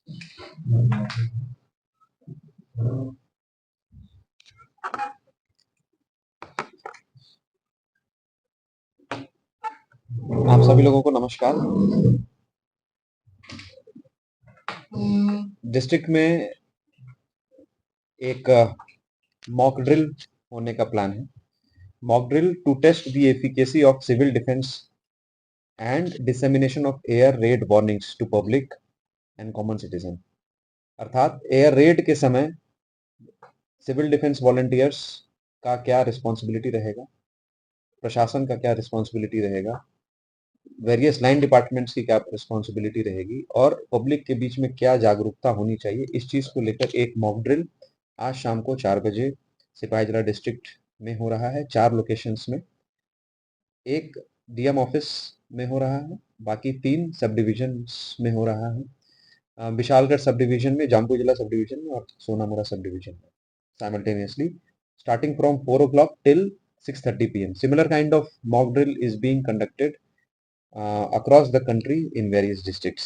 आप सभी लोगों को नमस्कार। डिस्ट्रिक्ट में एक मॉक ड्रिल होने का प्लान है। Mock drill to test the efficacy of civil defence and dissemination of air raid warnings to public and common citizen. अर्थात एयर रेड के समय सिविल डिफेंस वॉलंटियर्स का क्या रिस्पॉन्सिबिलिटी रहेगा, प्रशासन का क्या रिस्पॉन्सिबिलिटी रहेगा, वेरियस लाइन डिपार्टमेंट्स की क्या रिस्पॉन्सिबिलिटी रहेगी और पब्लिक के बीच में क्या जागरूकता होनी चाहिए, इस चीज़ को लेकर एक मॉक ड्रिल आज शाम को 4 बजे सिपाहीजला डिस्ट्रिक्ट में हो रहा है। 4 लोकेशंस में, एक डीएम ऑफिस में हो रहा है, बाकी 3 सब डिविजन्स में हो रहा है। विशालगढ़ सब डिवीजन में, जामपुर जिला सब डिवीजन में और सोनामुरा सब डिवीजन में simultaneously, starting from 4 o'clock till 6:30 p.m. Similar kind of mock drill is being conducted across the country in various districts.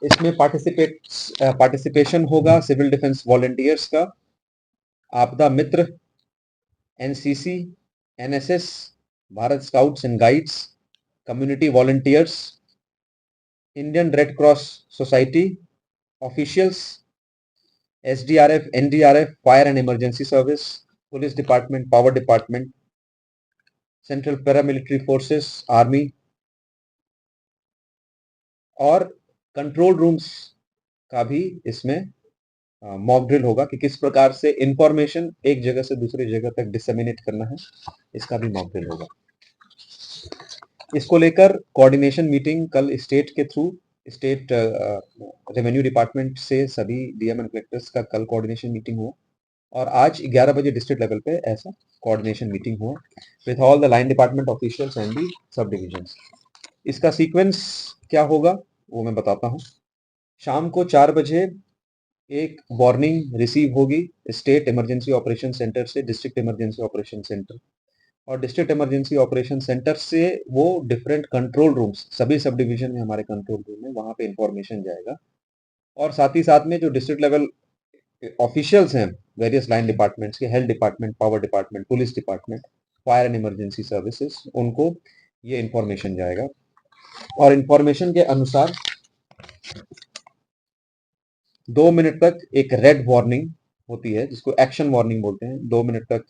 इसमें पार्टिसिपेशन होगा सिविल डिफेंस वॉलंटियर्स का, आपदा मित्र, NCC, NSS, Bharat scouts and guides, community volunteers, Indian red cross society, officials, SDRF, NDRF, fire and emergency service, police department, power department, central paramilitary forces, army और control rooms का भी इसमें mock drill होगा कि किस प्रकार से इंफॉर्मेशन एक जगह से दूसरी जगह तक डिसेमिनेट करना है, इसका भी मॉक ड्रिल होगा। इसको लेकर कोऑर्डिनेशन मीटिंग कल स्टेट के थ्रू, स्टेट रेवेन्यू डिपार्टमेंट से सभी डीएम एंड कलेक्टर्स का कल कोऑर्डिनेशन मीटिंग हुआ और आज 11 बजे डिस्ट्रिक्ट लेवल पे ऐसा कोऑर्डिनेशन मीटिंग हुआ with all the line department officials and the सब डिविजन्स। इसका सीक्वेंस क्या होगा वो मैं बताता हूँ। शाम को 4 बजे एक वार्निंग रिसीव होगी स्टेट इमरजेंसी ऑपरेशन सेंटर से डिस्ट्रिक्ट इमरजेंसी ऑपरेशन सेंटर, और डिस्ट्रिक्ट इमरजेंसी ऑपरेशन सेंटर से वो डिफरेंट कंट्रोल रूम्स, सभी सब डिवीजन में हमारे कंट्रोल रूम है, वहां पे इंफॉर्मेशन जाएगा। और साथ ही साथ में जो डिस्ट्रिक्ट लेवल ऑफिशियल्स हैं वेरियस लाइन डिपार्टमेंट्स के, health department, power department, police department, fire and emergency services, उनको ये इंफॉर्मेशन जाएगा। और इंफॉर्मेशन के अनुसार 2 मिनट तक एक रेड वार्निंग होती है जिसको एक्शन वार्निंग बोलते हैं। 2 मिनट तक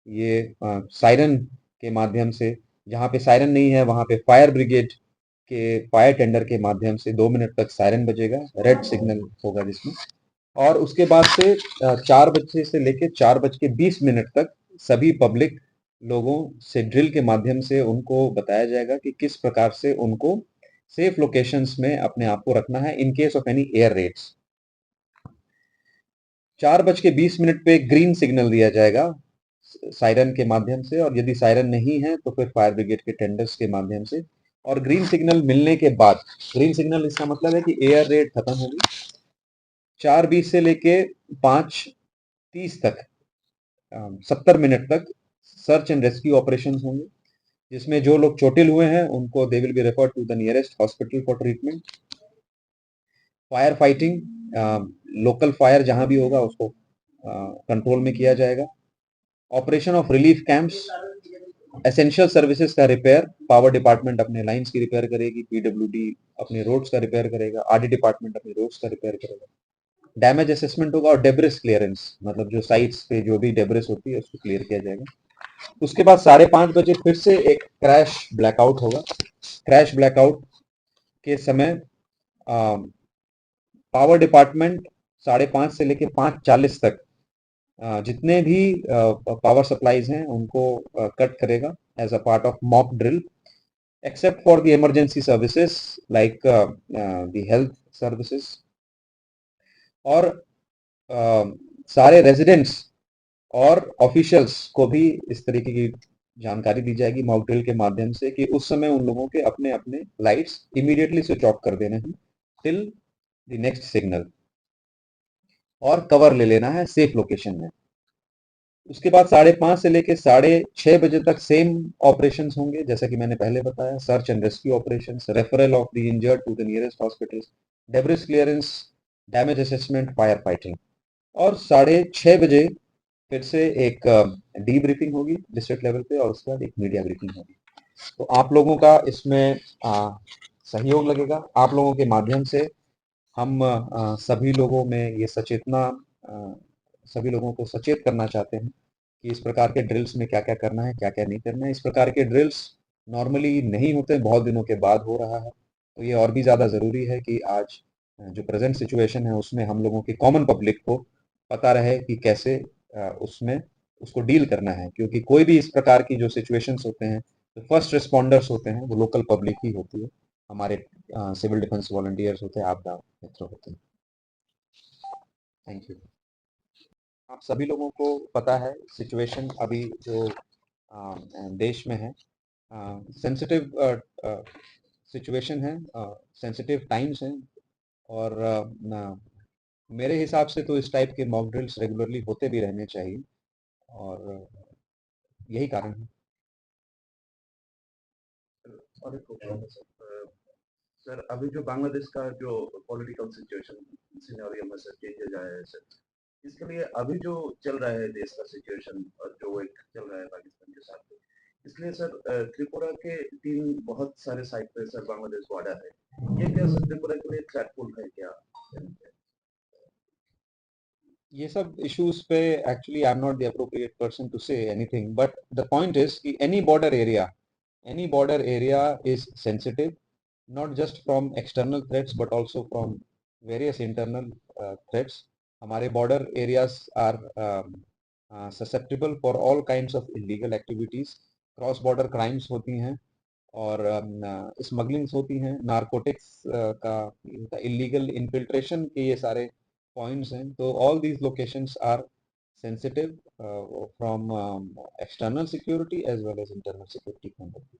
ये सायरन के माध्यम से, जहाँ पे सायरन नहीं है वहां पे फायर ब्रिगेड के फायर टेंडर के माध्यम से 2 मिनट तक सायरन बजेगा, रेड सिग्नल होगा जिसमें। और उसके बाद से 4 बजे से लेके 4:20 तक सभी पब्लिक लोगों से ड्रिल के माध्यम से उनको बताया जाएगा कि किस प्रकार से उनको सेफ लोकेशंस में अपने आप को रखना है in case of any air Reds. 4:20 पे ग्रीन सिग्नल दिया जाएगा सायरन के माध्यम से, और यदि सायरन नहीं है तो फिर फायर ब्रिगेड के टेंडर्स के माध्यम से। और ग्रीन सिग्नल मिलने के बाद, ग्रीन सिग्नल इसका मतलब है कि एयर रेड खत्म होगी। 4:20 से लेके 5:30 तक 70 मिनट तक सर्च एंड रेस्क्यू ऑपरेशंस होंगे, जिसमें जो लोग चोटिल हुए हैं उनको they will be referred to the nearest hospital for treatment. Fire fighting, local fire जहां भी होगा उसको कंट्रोल में किया जाएगा। Operation of relief camps, essential services का रिपेयर, पावर डिपार्टमेंट अपने लाइंस की रिपेयर करेगी, पीडब्ल्यूडी अपने रोड्स का रिपेयर करेगा, आरडी डिपार्टमेंट अपने रोड्स का रिपेयर करेगा। डैमेज असेसमेंट होगा और डेब्रिस क्लियरेंस, मतलब जो साइट्स पे जो भी डेब्रिस होती है उसको क्लियर किया जाएगा। उसके बाद 5:30 बजे फिर से एक क्रैश ब्लैकआउट होगा। क्रैश ब्लैकआउट के समय पावर डिपार्टमेंट 5:30 से लेके 5:40 तक जितने भी पावर सप्लाईज हैं उनको कट करेगा as a part of mock drill, except for the emergency services like the health services. और सारे रेजिडेंट्स और ऑफिशियल्स को भी इस तरीके की जानकारी दी जाएगी मॉक ड्रिल के माध्यम से कि उस समय उन लोगों के अपने अपने लाइट्स इमीडिएटली स्विच ऑफ कर देने हैं टिल द नेक्स्ट सिग्नल, और कवर ले लेना है सेफ लोकेशन में। उसके बाद 5:30 से लेके 6:30 बजे तक सेम ऑपरेशंस होंगे, जैसा कि मैंने पहले बताया, search and rescue operations, referral of the injured to the nearest hospitals, debris clearance, damage assessment, fire fighting. और 6:30 बजे फिर से एक डी ब्रीफिंग होगी डिस्ट्रिक्ट लेवल पे, और उसके बाद एक मीडिया ब्रीफिंग होगी। तो आप लोगों का इसमें सहयोग लगेगा। आप लोगों के माध्यम से हम सभी लोगों में ये सचेतना, सभी लोगों को सचेत करना चाहते हैं कि इस प्रकार के ड्रिल्स में क्या-क्या करना है, क्या-क्या नहीं करना है। इस प्रकार के ड्रिल्स नॉर्मली नहीं होते, बहुत दिनों के बाद हो रहा है। तो ये और भी ज़्यादा ज़रूरी है कि आज जो प्रेज़ेंट सिचुएशन है उसमें हम लोगों की कॉमन पब्लिक को पता रहे कि कैसे उसमें उसको डील करना है, क्योंकि कोई भी इस प्रकार की जो सिचुएशंस होते हैं, जो फर्स्ट रिस्पॉन्डर्स होते हैं, वो लोकल पब्लिक ही होती है। हमारे सिविल डिफेंस वॉलंटियर्स होते हैं, आपदा मित्र होते हैं। Thank you. आप सभी लोगों को पता है सिचुएशन अभी जो देश में है, सेंसिटिव सिचुएशन है, सेंसिटिव टाइम्स हैं, और मेरे हिसाब से तो इस टाइप के मॉक ड्रिल्स रेगुलरली होते भी रहने चाहिए, और यही कारण है। और एक क्वेश्चन है सर। सर अभी जो बांग्लादेश का जो पॉलिटिकल सिचुएशन सिनेरियो में सर चेंजेस आया है सर, इसके लिए अभी जो चल रहा है देश का सिचुएशन और जो एक चल रहा है पाकिस्तान के साथ, इसलिए सर त्रिपुरा के 3 बहुत सारे साइड पे सर बांग्लादेश बॉर्डर है, ये क्या सर त्रिपुरा के लिए थ्रेटफुल है क्या? ये सब इश्यूज पे actually I am not the appropriate person to say anything, but the point is कि any border area is sensitive, not just from external threats but also from various internal threats. हमारे border areas are susceptible for all kinds of illegal activities. Cross border crimes होती हैं, और स्मगलिंग्स होती हैं, narcotics का illegal infiltration के ये सारे पॉइंट्स हैं। तो all these locations are sensitive from external security as well as internal security point of view.